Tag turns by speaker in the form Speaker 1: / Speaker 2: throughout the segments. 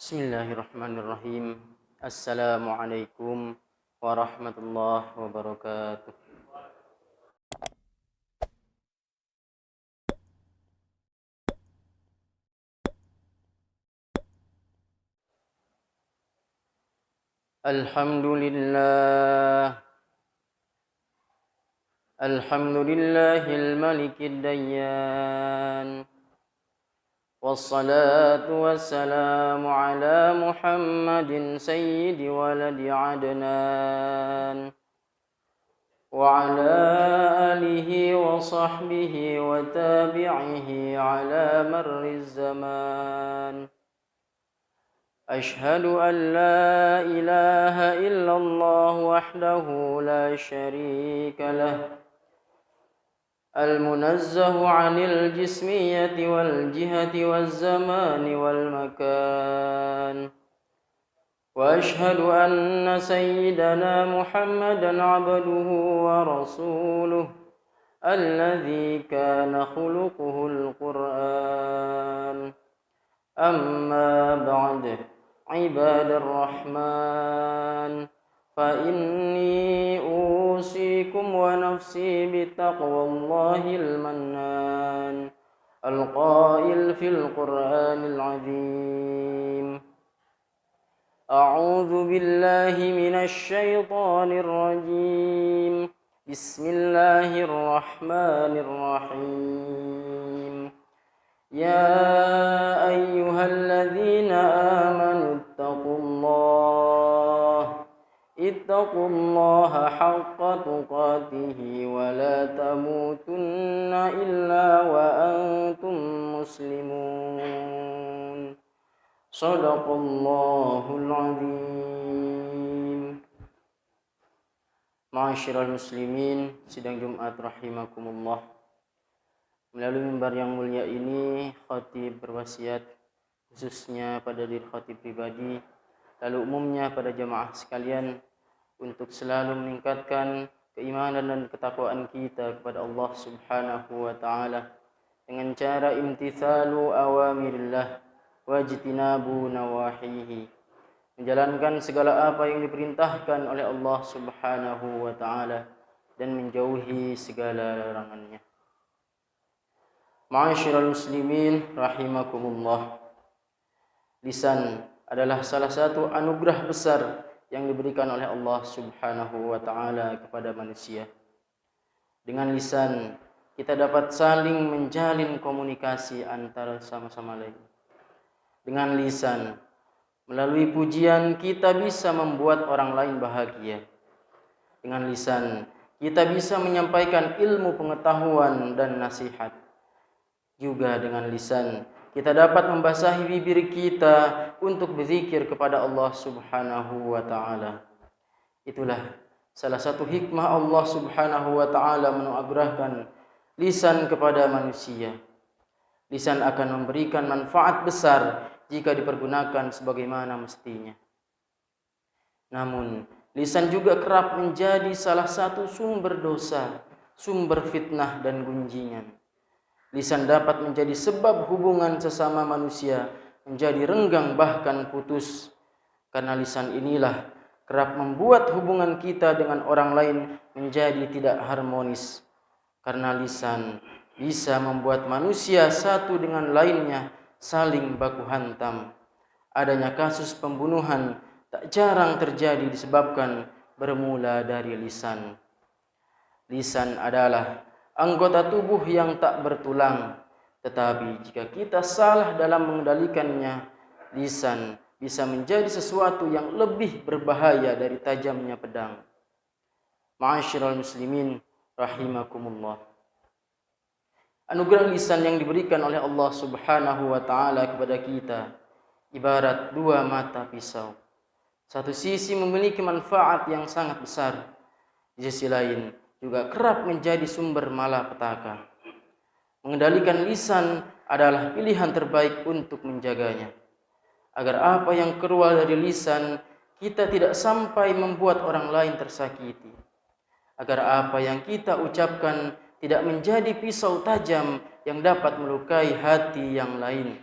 Speaker 1: Bismillahirrahmanirrahim. Assalamualaikum warahmatullahi wabarakatuh. Alhamdulillah. Alhamdulillahil malikid dayyan. Wassalatu wassalamu ala Muhammadin sayyidi waladi Adnan. وعلى آله وصحبه وتابعه على مر الزمان أشهد أن لا إله إلا الله وحده لا شريك له المنزه عن الجسمية والجهة والزمان والمكان وأشهد أن سيدنا محمدًا عبده ورسوله الذي كان خلقه القرآن أما بعد عباد الرحمن فإني أوصيكم ونفسي بتقوى الله المنان القائل في القرآن العظيم أعوذ بالله من الشيطان الرجيم بسم الله الرحمن الرحيم يا أيها الذين آمنوا اتقوا الله حق تقاته ولا تموتن إلا وأنتم مسلمون Sadaqallahul azim. Ma'asyiral muslimin, sidang Jumat rahimakumullah. Melalui mimbar yang mulia ini, khatib berwasiat khususnya pada diri khatib pribadi, lalu umumnya pada jamaah sekalian, untuk selalu meningkatkan keimanan dan ketakwaan kita kepada Allah Subhanahu wa taala dengan cara imtithalu awamirillah wajtinabu nawahihi, menjalankan segala apa yang diperintahkan oleh Allah Subhanahu wa taala dan menjauhi segala larangannya. Ma'asyiral muslimin rahimakumullah. Lisan adalah salah satu anugerah besar yang diberikan oleh Allah Subhanahu wa taala kepada manusia. Dengan lisan kita dapat saling menjalin komunikasi antara sama-sama lain. Dengan lisan, melalui pujian kita bisa membuat orang lain bahagia. Dengan lisan, kita bisa menyampaikan ilmu pengetahuan dan nasihat. Juga dengan lisan, kita dapat membasahi bibir kita untuk berzikir kepada Allah Subhanahu wa taala. Itulah salah satu hikmah Allah Subhanahu wa taala menganugerahkan lisan kepada manusia. Lisan akan memberikan manfaat besar jika dipergunakan sebagaimana mestinya. Namun, lisan juga kerap menjadi salah satu sumber dosa, sumber fitnah dan gunjingan. Lisan dapat menjadi sebab hubungan sesama manusia menjadi renggang bahkan putus. Karena lisan inilah kerap membuat hubungan kita dengan orang lain menjadi tidak harmonis. Karena lisan bisa membuat manusia satu dengan lainnya saling baku hantam. Adanya kasus pembunuhan tak jarang terjadi disebabkan bermula dari lisan. Lisan adalah anggota tubuh yang tak bertulang, tetapi jika kita salah dalam mengendalikannya, lisan bisa menjadi sesuatu yang lebih berbahaya dari tajamnya pedang. Ma'asyiral muslimin rahimakumullah. Anugerah lisan yang diberikan oleh Allah Subhanahu wa taala kepada kita ibarat dua mata pisau. Satu sisi memiliki manfaat yang sangat besar, di sisi lain juga kerap menjadi sumber malapetaka. Mengendalikan lisan adalah pilihan terbaik untuk menjaganya, agar apa yang keluar dari lisan kita tidak sampai membuat orang lain tersakiti, agar apa yang kita ucapkan tidak menjadi pisau tajam yang dapat melukai hati yang lain.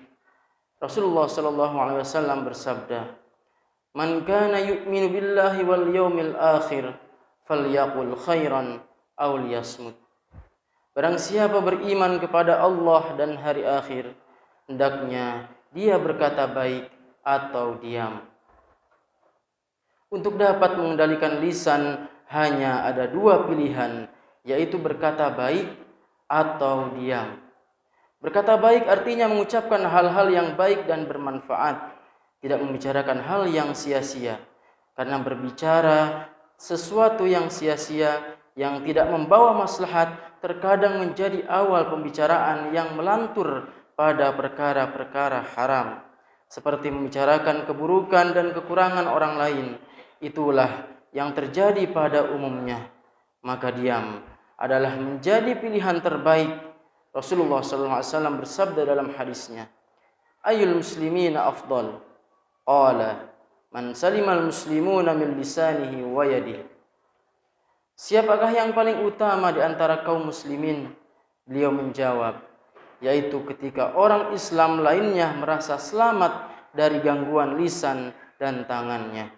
Speaker 1: Rasulullah sallallahu alaihi wasallam bersabda, "Man kana yu'minu billahi wal yawmil akhir falyaqul khairan aw liyasmut." Barang siapa beriman kepada Allah dan hari akhir, hendaknya dia berkata baik atau diam. Untuk dapat mengendalikan lisan hanya ada dua pilihan, yaitu berkata baik atau diam. Berkata baik artinya mengucapkan hal-hal yang baik dan bermanfaat, tidak membicarakan hal yang sia-sia. Karena berbicara sesuatu yang sia-sia, yang tidak membawa maslahat, terkadang menjadi awal pembicaraan yang melantur pada perkara-perkara haram, seperti membicarakan keburukan dan kekurangan orang lain. Itulah yang terjadi pada umumnya. Maka diam adalah menjadi pilihan terbaik. Rasulullah SAW bersabda dalam hadisnya, "Ayyul muslimina afdal?" Qala, "Man salimal muslimuna min lisanihi wa yadihi." Siapakah yang paling utama di antara kaum muslimin? Beliau menjawab, yaitu ketika orang Islam lainnya merasa selamat dari gangguan lisan dan tangannya.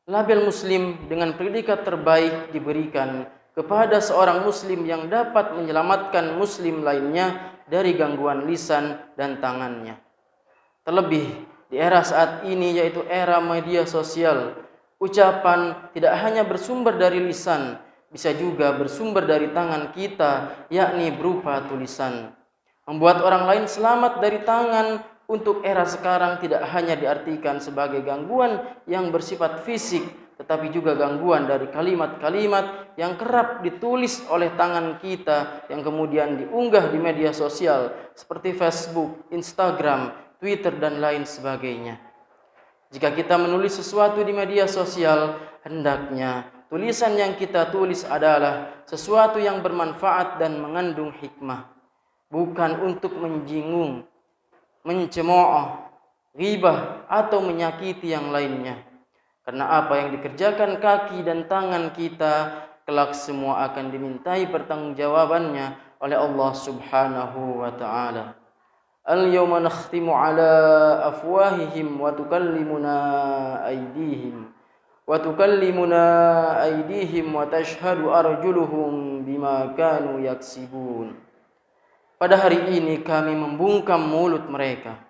Speaker 1: Label muslim dengan predikat terbaik diberikan kepada seorang muslim yang dapat menyelamatkan muslim lainnya dari gangguan lisan dan tangannya. Terlebih di era saat ini, yaitu era media sosial, ucapan tidak hanya bersumber dari lisan, bisa juga bersumber dari tangan kita, yakni berupa tulisan. Membuat orang lain selamat dari tangan untuk era sekarang tidak hanya diartikan sebagai gangguan yang bersifat fisik, tetapi juga gangguan dari kalimat-kalimat yang kerap ditulis oleh tangan kita yang kemudian diunggah di media sosial seperti Facebook, Instagram, Twitter, dan lain sebagainya. Jika kita menulis sesuatu di media sosial, hendaknya tulisan yang kita tulis adalah sesuatu yang bermanfaat dan mengandung hikmah, bukan untuk menjingung, mencemooh, ghibah, atau menyakiti yang lainnya. Karena apa yang dikerjakan kaki dan tangan kita, kelak semua akan dimintai pertanggungjawabannya oleh Allah Subhanahu wa ta'ala. Al-yawma nakhtimu ala afwahihim wa tukallimuna aydihim wa tashhadu arjuluhum bima kanu yaksibun. Pada hari ini kami membungkam mulut mereka.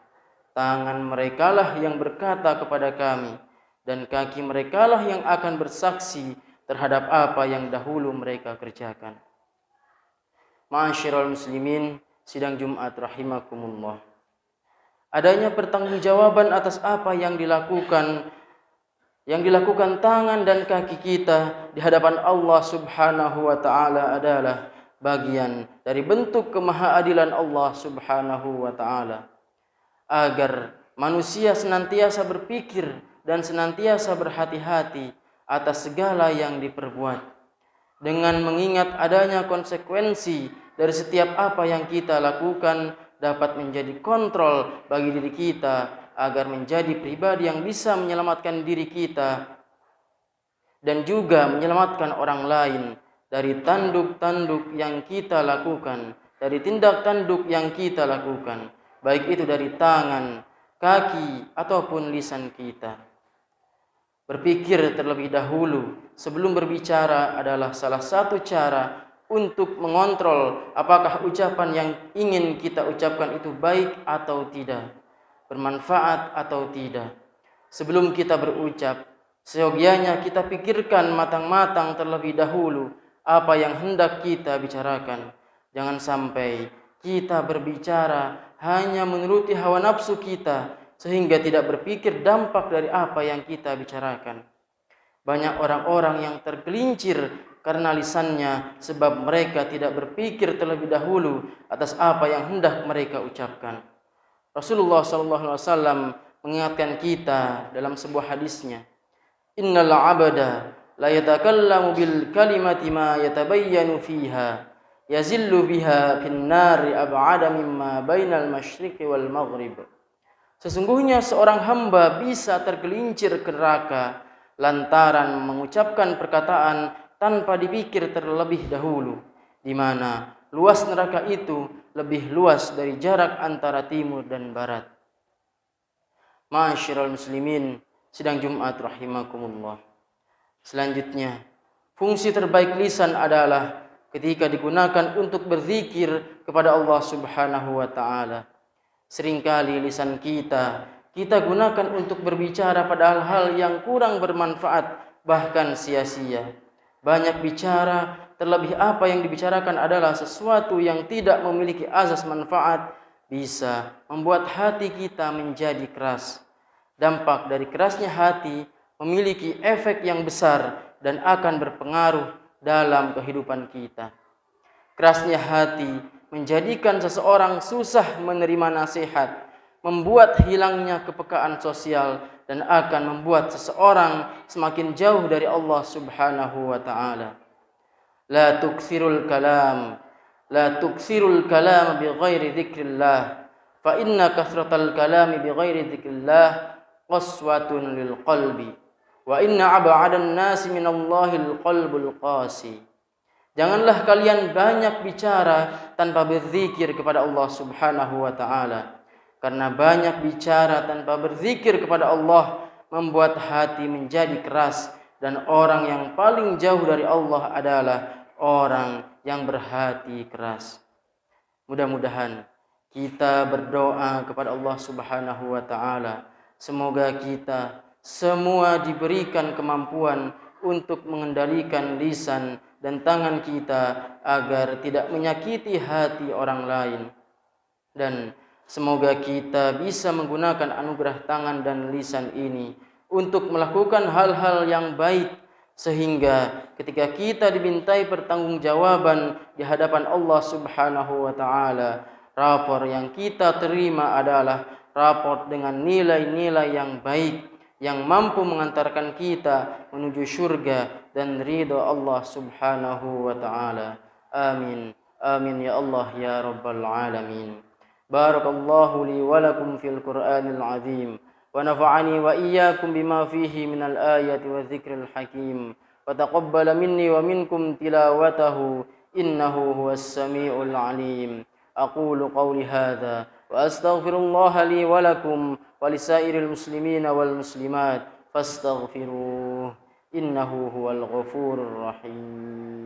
Speaker 1: Tangan merekalah yang berkata kepada kami, dan kaki merekalah yang akan bersaksi terhadap apa yang dahulu mereka kerjakan. Ma'asyiral muslimin, sidang Jumat rahimakumullah. Adanya pertanggungjawaban atas apa yang dilakukan tangan dan kaki kita di hadapan Allah Subhanahu wa ta'ala adalah bagian dari bentuk kemahaadilan Allah Subhanahu wa ta'ala, agar manusia senantiasa berpikir dan senantiasa berhati-hati atas segala yang diperbuat, dengan mengingat adanya konsekuensi dari setiap apa yang kita lakukan dapat menjadi kontrol bagi diri kita agar menjadi pribadi yang bisa menyelamatkan diri kita dan juga menyelamatkan orang lain dari tanduk-tanduk yang kita lakukan, dari tindak tanduk yang kita lakukan, baik itu dari tangan, kaki, ataupun lisan kita. Berpikir terlebih dahulu sebelum berbicara adalah salah satu cara untuk mengontrol apakah ucapan yang ingin kita ucapkan itu baik atau tidak, bermanfaat atau tidak. Sebelum kita berucap, seyogianya kita pikirkan matang-matang terlebih dahulu apa yang hendak kita bicarakan. Jangan sampai kita berbicara hanya menuruti hawa nafsu kita, sehingga tidak berpikir dampak dari apa yang kita bicarakan. Banyak orang-orang yang tergelincir karena lisannya, sebab mereka tidak berpikir terlebih dahulu atas apa yang hendak mereka ucapkan. Rasulullah SAW mengingatkan kita dalam sebuah hadisnya, "Innal 'abda la yatakallamu bil kalimati ma yatabayyanu fiha yazillu biha fin nari ab'ada mimma bainal masyriqi wal maghrib." Sesungguhnya seorang hamba bisa tergelincir ke neraka lantaran mengucapkan perkataan tanpa dipikir terlebih dahulu, di mana luas neraka itu lebih luas dari jarak antara timur dan barat. Ma'asyiral muslimin, sidang Jumat rahimakumullah. Selanjutnya, fungsi terbaik lisan adalah ketika digunakan untuk berzikir kepada Allah Subhanahu wa taala. Seringkali lisan kita gunakan untuk berbicara pada hal-hal yang kurang bermanfaat, bahkan sia-sia. Banyak bicara, terlebih apa yang dibicarakan adalah sesuatu yang tidak memiliki azas manfaat, bisa membuat hati kita menjadi keras. Dampak dari kerasnya hati memiliki efek yang besar dan akan berpengaruh dalam kehidupan kita. Kerasnya hati menjadikan seseorang susah menerima nasihat, membuat hilangnya kepekaan sosial, dan akan membuat seseorang semakin jauh dari Allah Subhanahu wa taala. La tukthirul kalam bi ghairi dzikrillah, fa inna kathratal kalami bi ghairi dzikrillah qaswatun lil qalbi, wa inna ab'adan nasi minallahil qalbul qasi. Janganlah kalian banyak bicara tanpa berzikir kepada Allah Subhanahu wa taala, karena banyak bicara tanpa berzikir kepada Allah membuat hati menjadi keras, dan orang yang paling jauh dari Allah adalah orang yang berhati keras. Mudah-mudahan kita berdoa kepada Allah Subhanahu wa taala, semoga kita semua diberikan kemampuan untuk mengendalikan lisan dan tangan kita agar tidak menyakiti hati orang lain. Dan semoga kita bisa menggunakan anugerah tangan dan lisan ini untuk melakukan hal-hal yang baik, sehingga ketika kita dimintai pertanggungjawaban di hadapan Allah Subhanahu wa taala, rapor yang kita terima adalah rapor dengan nilai-nilai yang baik yang mampu mengantarkan kita menuju surga dan ridha Allah Subhanahu wa taala. Amin. Amin ya Allah ya rabbal alamin. Barakallahu li wa lakum fil Qur'anil azim, wa nafa'ani wa iyyakum bima fihi minal ayati wa dzikril hakim, wa taqabbala minni wa minkum tilawatahu innahu huwas samiul alim. Aqulu qawli hadza wa astaghfirullah li wa lakum wa lisairil muslimina wal muslimat fastaghfiruh innahu huwal ghafurur rahim.